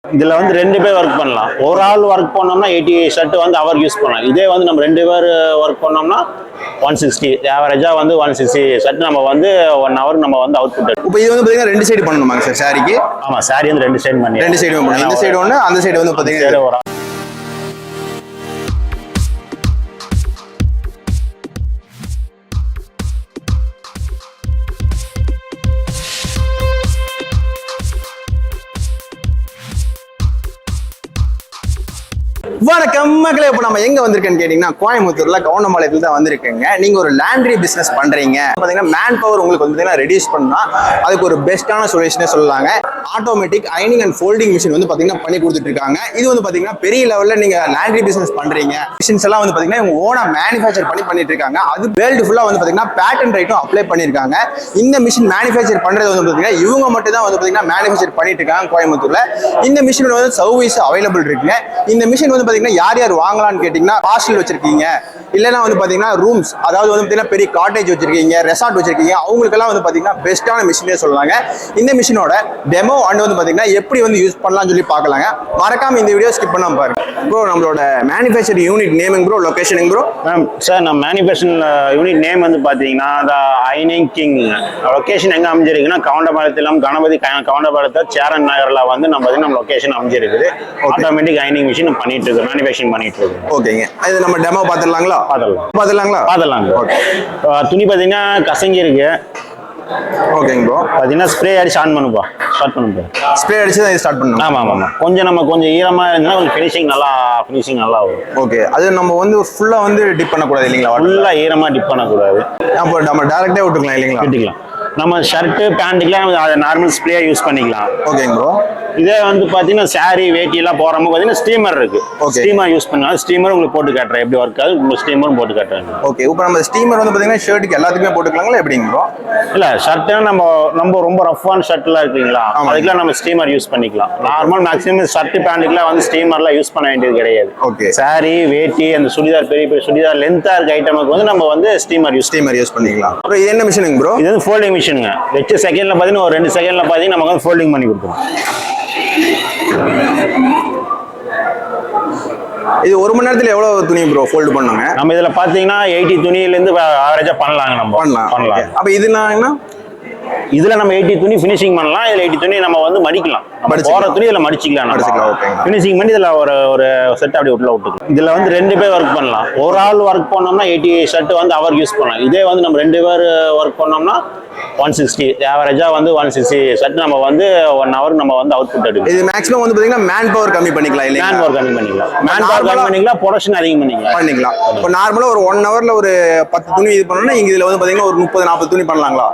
இதுல வந்து 2 பேர் ஒர்க் பண்ணலாம். ஒரு ஆள் ஒர்க் பண்ணோம்னா 80 ஷர்ட் வந்து அவர் யூஸ் பண்ணலாம். இதே வந்து நம்ம 2 பேர் ஒர்க் பண்ணோம்னா 160 ஆவரேஜா வந்து 160 ஷர்ட் நம்ம வந்து 1 ஹவர் நம்ம வந்து அவுட்புட். இப்போ இது வந்து பாத்தீங்கன்னா 2 சைடு பண்ணணுமாங்க சார் சாரிக்கு? ஆமா, சாரி வந்து 2 சைடு பண்ணி 2 சைடு பண்ணணும். இந்த சைடு ஒன்று, அந்த சைடு வந்து பாத்தீங்கன்னா வணக்கம் மக்களே. இப்போ நம்ம எங்க வந்திருக்கேன்னு கேட்டீங்கன்னா கோயம்புத்தூர்ல கவுண்டம்பாளையத்துல தான் வந்திருக்கேங்க. நீங்க ஒரு லாண்ட்ரி பிசினஸ் பண்றீங்க பாத்தீங்கன்னா மேன் பவர் உங்களுக்கு வந்து பாத்தீங்கன்னா ரெடியூஸ் பண்ணா அதுக்கு ஒரு பெஸ்டான சொல்யூஷனே சொல்லலாங்க. ஆட்டோமேட்டிக் அயனிங் அண்ட் ஃபோல்டிங் மிஷின் வந்து பாத்தீங்கன்னா பண்ணி கொடுத்துட்டு இருக்காங்க. இது வந்து பாத்தீங்கன்னா பெரிய லெவல்ல நீங்க லாண்ட்ரி பிசினஸ் பண்றீங்க, மிஷின்ஸ் எல்லாம் வந்து பாத்தீங்கன்னா இவங்க ஓனா மேனுஃபேக்சர் பண்ணிட்டு இருக்காங்க. அது வேர்ல்டு ஃபுல்லா வந்து பாத்தீங்கன்னா பேட்டன் ரைட்டும் அப்ளை பண்ணிருக்காங்க. இந்த மிஷின் மேனுஃபேக்சர் பண்றது வந்து பாத்தீங்கன்னா இவங்க மட்டும் தான் வந்து பாத்தீங்கன்னா மேனுஃபேக்சர் பண்ணிட்டு இருக்காங்க கோயம்புத்தூர்ல. இந்த மிஷின் வந்து சர்வீஸ் அவைலபிள் இருக்குங்க. இந்த மிஷின் வந்து பாத்தீங்கன்னா யார் யார் வாங்கலாம்னு கேட்டீங்கன்னா ஹாஸ்டல் வச்சிருக்கீங்க, இல்லைன்னா வந்து பாத்தீங்கன்னா ரூம்ஸ், அதாவது வந்து பாத்தீங்கன்னா பெரிய காட்டேஜ் வச்சிருக்கீங்க, ரெசார்ட் வச்சிருக்கீங்க, அவங்களுக்கெல்லாம் வந்து பாத்தீங்கன்னா பெஸ்டான மிஷினே சொல்லலாங்க. இந்த மிஷினோட டெமோ அண்ட் வந்து பாத்தீங்கன்னா எப்படி வந்து யூஸ் பண்ணலாம்னு சொல்லி பார்க்கலாங்க. மறக்காம இந்த வீடியோ ஸ்கிப் பண்ணாம பாருங்க. ப்ரோ நம்மளோட manufacturing unit naming bro, location bro? Sir நம்ம மேனுஃபேக்சரிங் யூனிட் நேம் வந்து பாத்தீங்கன்னா அயனிங் கிங். லொகேஷன் எங்க அமைஞ்சிருக்குன்னா கவுண்டம்பாளையத்திலும் கணபதி கவுண்டம்பாளையத்தில் சேரன் நகர்ல வந்து நம்ம பாத்தீங்கன்னா நம்ம லொகேஷன் அமைஞ்சிருக்குது. ஆட்டோமேட்டிக் அயனிங் மிஷின் பண்ணிட்டு இருக்கு, மேனுஃபேக்சரிங் பண்ணிட்டு இருக்கு. ஓகேங்க, இது நம்ம டெமோ பார்த்துடலாங்களா? பாத்தலாங்க. துணி பாத்தீங்கன்னா கசங்கி இருக்கு. ஓகேங்க ப்ரோ. பாத்தீங்கன்னா ஸ்ப்ரே அடிச்சு ஆன் பண்ணுப்பா, ஸ்டார்ட் பண்ணுப்பா. ஸ்ப்ரே அடிச்சு தான் ஸ்டார்ட் பண்ணணும். ஆமா. கொஞ்சம் ஈரமா இருந்தா கொஞ்சம் ஃபினிஷிங் நல்லா வரும். ஓகே, அது நம்ம வந்து ஃபுல்லா வந்து டிப் பண்ண கூடாது இல்லீங்களா? ஃபுல்லா ஈரமா டிப் பண்ண கூடாது. அப்போ நம்ம டைரக்டா விட்டுக்கலாம் இல்லீங்களா? விட்டுக்கலாம். நம்ம ஷர்ட் பேண்ட்டுக்குலாம் நார்மல் ஸ்ப்ரே யூஸ் பண்ணிக்கலாம். ஓகேங்க ப்ரோ. இதே வந்து பாத்தீங்கன்னா சாரி வேட்டி எல்லாம் போறப்போ பாத்தீங்கன்னா ஸ்டீமர் இருக்கு. ஸ்டீமர் யூஸ் பண்ணலாம். ஸ்டீமர் உங்களுக்கு போட்டு காட்டுறேன் எப்படி ஒர்க் ஆகுது. உங்களுக்கு ஸ்டீமரும் போட்டு காட்டுறேன். ஓகே, இப்போ நம்ம ஸ்டீமர் வந்து பாத்தீங்கன்னா ஷர்ட்டுக்கு எல்லாத்துக்குமே போட்டுக்கலாங்களா எப்படிங்க ப்ரோ? இல்ல ஷர்ட்னா நம்ம ரொம்ப ரஃப்பான ஷர்ட்லாம் இருக்குங்களா, அதுக்கெல்லாம் நம்ம ஸ்டீமர் யூஸ் பண்ணிக்கலாம். நார்மல் மேக்ஸிமம் ஷர்ட் பேண்ட்டுக்குலாம் வந்து ஸ்டீமர்லாம் யூஸ் பண்ண வேண்டியது கிடையாது. ஓகே, சாரி வேட்டி அந்த சுடிதார் பெரிய சுடிதார் லென்த்தா இருக்க ஐட்டமுக்கு வந்து நம்ம வந்து ஸ்டீமர் யூஸ் பண்ணிக்கலாம். அப்புறம் இது என்ன மிஷினுங்க ப்ரோ? இது வந்து ஃபோல்டிங் மிஷினுங்க. வெச்ச செகண்ட்ல பாத்தீங்கன்னா ஒரு 2 செகண்ட்ல பாத்தீங்கன்னா நமக்கு வந்து ஃபோல்டிங் பண்ணி கொடுத்துரும். இது 1 மணி நேரத்துல எவ்வளவு துணி ப்ரோ ஃபோல்ட் பண்ணுங்க? நம்ம இதுல பாத்தீங்கன்னா 80 துணியில இருந்து ஆவரேஜா பண்ணலாங்க. நம்ம பண்ணலாம். அப்ப இதுனா இதுல நம்ம 80 துணி ஃபினிஷிங் பண்ணலாம். இதுல 80 துணி நம்ம வந்து மடிக்கலாம். போற துணி இதுல மடிச்சிக்கலாம். ஃபினிஷிங் பண்ணி இதுல ஒரு செட் அப்படி உள்ள விட்டுக்கலாம். இதுல வந்து 2 பேர் ஒர்க் பண்ணலாம். ஒரு ஆள் ஒர்க் பண்ணோம்னா 80 ஷர்ட் வந்து அவர் யூஸ் பண்ணலாம். இதே வந்து நம்ம 2 பேர் ஒர்க் பண்ணோம்னா 160 ஆவரேஜா வந்து 160 ஷர்ட் நம்ம வந்து 1 ஹவர் நம்ம வந்து அவுட்புட் எடுக்கலாம். இது மேக்ஸிமம் வந்து பாத்தீங்கன்னா மேன் பவர் கம்மி பண்ணிக்கலாம் இல்லையா? மேன் பவர் கம்மி பண்ணிக்கலாம். ப்ரொடக்ஷன் அதிகம் பண்ணிக்கலாம். இப்போ நார்மலா ஒரு 1 ஹவர்ல ஒரு 10 துணி இது பண்ணனும்னா இங்க இதுல வந்து பாத்தீங்கன்னா ஒரு 30-40 துணி பண்ணலாங்களா?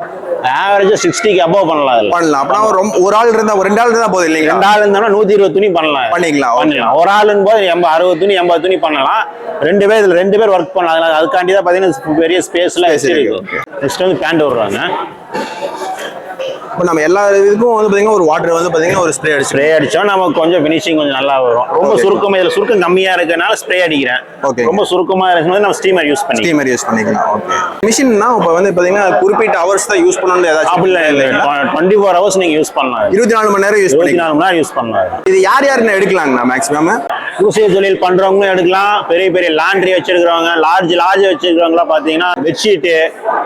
ஆவரேஜா 60க்கு அபவ் பண்ணலாம். அப்பனா ஒரு ஆள் இருந்தா 2 ஆள் இருந்தா போதும் இல்லையா? 2 ஆள் இருந்தா 120 துணி பண்ணிக்கலாம். ஒரு ஆளுன்னு போது 60 துணி 80 துணி பண்ணலாம். 2 பேர் இதுல 2 பேர் ஒர்க் பண்ணலாம். அதுக்காண்டி தான் பாத்தீங்கன்னா பெரிய ஸ்பேஸ்ல இருக்கு. நெக்ஸ்ட் வந்து பேண்ட் விடுறாங்க. இப்போ நம்ம எல்லா இதுக்கும் வந்து பாத்தீங்கன்னா ஒரு வாட்டர் வந்து பாத்தீங்கன்னா ஒரு ஸ்ப்ரே அடிச்சா நமக்கு கொஞ்சம் ஃபினிஷிங் கொஞ்சம் நல்லா வரும். ரொம்ப சுருக்கமா இதுல சுருக்கம் கம்மியா இருக்கனால ஸ்ப்ரே அடிக்கிறேன். ரொம்ப சுருக்கமா இருக்கும்போது நம்ம ஸ்டீமர் யூஸ் பண்ணிக்கலாம். ஓகே, மிஷின்னா இப்போ வந்து பாத்தீங்கன்னா குறிப்பிட்ட ஹவர்ஸ் தான் யூஸ் பண்ணனும் ஏதாச்சும்? அப்படி இல்ல, 24 ஹவர்ஸ் நீங்க யூஸ் பண்ணலாம். 24 மணி நேரம் யூஸ் பண்ணிக்கலாம். 24 மணி நேரம் யூஸ் பண்ணலாம். இது யாருன்னு எடுக்கலாங்கண்ணா? மேக்ஸிமம் குடிசை தொழில் பண்றவங்களும் எடுக்கலாம். பெரிய லாண்ட்ரி வச்சிருக்கிறவங்க, லார்ஜ் வச்சிருக்கிறவங்களா பாத்தீங்கன்னா பெட்ஷீட்,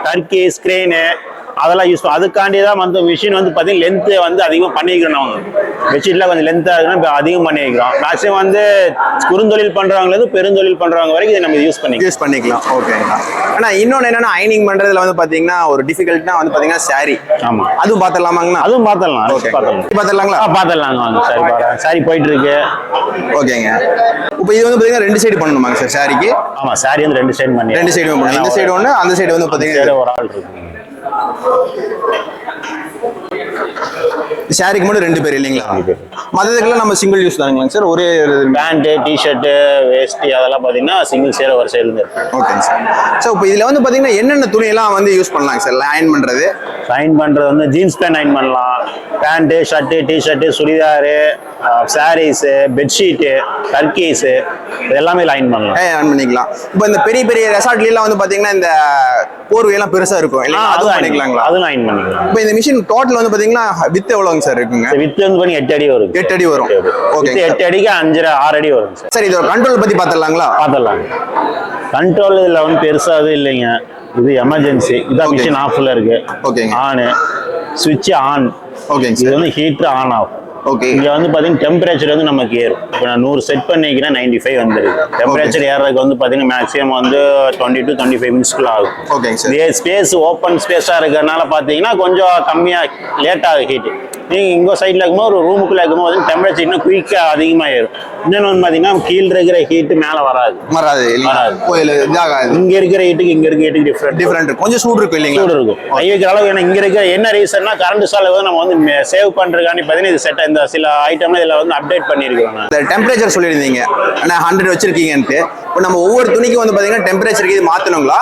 டர்க்கி, ஸ்கிரீனு அதெல்லாம் யூஸ் பண்ண. அதுக்காண்டி தான் வந்து மிஷின் வந்து பாத்தீங்கன்னா லென்த் வந்து அதிகமாக பண்ணிக்கிறோம். பெட்ஷீட்ல கொஞ்சம் லென்த் அதிகம் பண்ணி வைக்கிறோம். மேக்ஸிமம் வந்து குறுந்தொழில் பண்றவங்க பெருந்தொழில் பண்றவங்க வரைக்கும் இதை நம்ம யூஸ் பண்ணிக்கலாம். ஓகேங்களா? ஆனா இன்னொன்னு என்னன்னா அயனிங் பண்றதுல வந்து பாத்தீங்கன்னா ஒரு டிஃபிகல்ட்னா வந்து பாத்தீங்கன்னா சாரி. ஆமா, அதுவும் பாத்திரலாமாங்கண்ணா? அதுவும் பாத்திரலாங்களா? பாத்திரலாங்க. வாங்க, சாரி போயிட்டு இருக்கு. ஓகேங்க, இப்போ இது வந்து பாத்தீங்கன்னா 2 சைடு பண்ணணுமாங்க சார் சாரிக்கு? ஆமா, சாரி வந்து 2 சைடு பண்ணி 2 சைடு பண்ணணும். இந்த சைடு ஒன்று, அந்த சைடு வந்து பாத்தீங்கன்னா ஒரு ஆள் இருக்கு. சாரிக்கு மட்டும் 2 பேர் இல்லைங்களா? மற்றதுக்கெல்லாம் நம்ம சிங்கிள் யூஸ் தானுங்களா சார்? ஒரே பேண்ட், டிஷர்ட், வேஸ்டி அதெல்லாம் பாத்தீங்கன்னா சிங்கிள் சேர ஒரு சைடுல இருந்து இருக்கு. ஓகேங்க சார். ஸோ இப்போ இதுல வந்து பாத்தீங்கன்னா என்னென்ன துணியெல்லாம் வந்து யூஸ் பண்ணலாங்க சார் அயன் பண்றது? அயன் பண்றது வந்து ஜீன்ஸ் பேண்ட் அயன் பண்ணலாம், pant shirt T-shirt chudidar saris bedsheet turkeys இது எல்லாமே லைன் பண்ணலாம். ஆன் பண்ணிக்கலாம். இப்போ இந்த பெரிய பெரிய ரெசார்ட்லாம் வந்து பாத்தீங்கன்னா இந்த போர்வையெல்லாம் பெருசா இருக்கும் இல்லையா, அதுவும் பண்ணிக்கலாங்களா? அதுவும் லைன் பண்ணிக்கலாம். இப்போ இந்த மிஷின் டோட்டல் வந்து பாத்தீங்கன்னா வித் எவ்வளவுங்க சார் இருக்குங்க? வித் வந்து பண்ணி 8 அடி வரும். 8 அடி வரும். ஓகே, 8 அடிக்கு 5.5 6 அடி வரும் சார். சார் இதோட கண்ட்ரோல் பத்தி பாத்துடலாங்களா? பார்த்துடலாம். கண்ட்ரோல் இதில் வந்து பெருசா அது இல்லைங்க. இது எமர்ஜென்சி. இதான் மிஷின் ஆஃப்ல இருக்கு. ஓகேங்க. ஆனு சுவிட்ச் ஆன். ஓகேங்க இது சார். வந்து ஹீட்டர் ஆன் ஆஃப். ஓகே. இங்க வந்து பாத்தீங்கன்னா டெம்பரேச்சர் வந்து நமக்கு ஏறும். இப்போ நான் 100 செட் பண்ணிக்கிறேன் 95 வந்துருக்கு. டெம்பரேச்சர் ஏறதுக்கு வந்து பாத்தீங்கன்னா மேக்ஸிமம் வந்து 20 to 25 மினிட்ஸ்க்குள்ள ஆகும். ஓகேங்க சார். இதே ஸ்பேஸ் ஓப்பன் ஸ்பேஸா இருக்கிறதுனால பாத்தீங்கன்னா கொஞ்சம் கம்மியா லேட் ஆகும் ஹீட். நீங்க இங்க சைட்ல இருக்கும்போது ஒரு ரூமுக்குள்ள இருக்கும்போது டெம்பரேச்சர் இன்னும் குயிக்கா அதிகமா ஏறும். இன்னொன்று வந்து பாத்தீங்கன்னா கீழ இருக்கிற ஹீட் மேல வராது. வராது. கோயில் இதாகாது. இங்க இருக்கிற ஹீட்டுக்கு இங்க இருக்கிற ஹீட்டுக்கு டிஃபரெண்ட் கொஞ்சம் சூடு இருக்கும் இல்லைங்களா? சூடு இருக்கும். கை வைக்கிற அளவு. ஏன்னா இங்க இருக்கிற என்ன ரீசன்னா கரண்ட் செலவு நம்ம வந்து சேவ் பண்றதுக்காண்டி பாத்தீங்கன்னா இது செட் இந்த சில ஐட்டம்ல இதுல வந்து அப்டேட் பண்ணிருக்கோம். இந்த டெம்பரேச்சர் சொல்லியிருந்தீங்க ஆனா 100 வச்சிருக்கீங்கன்ட்டு. இப்போ நம்ம ஒவ்வொரு துணிக்கும் வந்து பாத்தீங்கன்னா டெம்பரேச்சருக்கு இது மாத்தணுங்களா?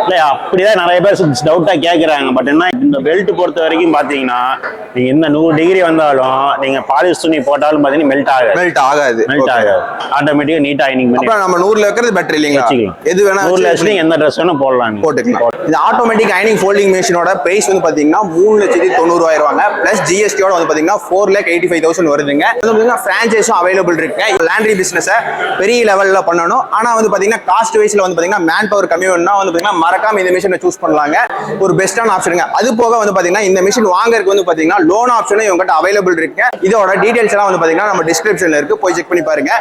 இல்ல அப்படிதான் நிறைய பேர் டவுட்டா கேக்குறாங்க. பட் என்ன இந்த பெல்ட் பொறுத்த வரைக்கும் பாத்தீங்கன்னா நீங்க இந்த 100 டிகிரி வந்தாலும் நீங்க பாலிஷ் துணி போட்டாலும் பாத்தீங்கன்னா மெல்ட் ஆகாது. ஆட்டோமேட்டிக்கா நீட்டா அயனிங் பண்ணி அப்புறம் நம்ம 100ல வைக்கிறது பெட்டர் இல்லீங்களா? எது வேணா 100ல வச்சு எந்த ட்ரெஸ் வேணா போட்டுக்கலாம். இந்த ஆட்டோமேட்டிக் அயனிங் ஃபோல்டிங் மிஷினோட பிரைஸ் வந்து பாத்தீங்கன்னா 3,90,000 பிளஸ் ஜிஎஸ்டியோட வந்து பாத்தீங்கன்னா 4,85,000 வருதுங்க. பிரான்சைஸும் அவைலபிள் இருக்கு. லாண்ட்ரி பிசினஸ் பெரிய லெவல்ல பண்ணணும். ஆனா வந்து பாத்தீங்கன்னா காஸ்ட் வைஸ்ல வந்து பாத்தீங்கன்னா மேன் பவர் கம்மி வேணும்னா வந்து பாத்தீங்கன்னா மறக்காம இந்த மிஷினை சூஸ் பண்ணலாங்க. ஒரு பெஸ்டான ஆப்ஷனுங்க. அது போக வந்து பாத்தீங்கன்னா இந்த மிஷின் வாங்குறதுக்கு வந்து பாத்தீங்கன்னா லோன் ஆப்ஷனும் இவங்ககிட்ட அவைலபிள் இருக்கு. இதோட டீடைல்ஸ் எல்லாம் வந்து பாத்தீங்கன்னா நம்ம டிஸ்கிரிப்ஷன்ல இருக்கு, போய் செக் பண்ணி பாருங்க.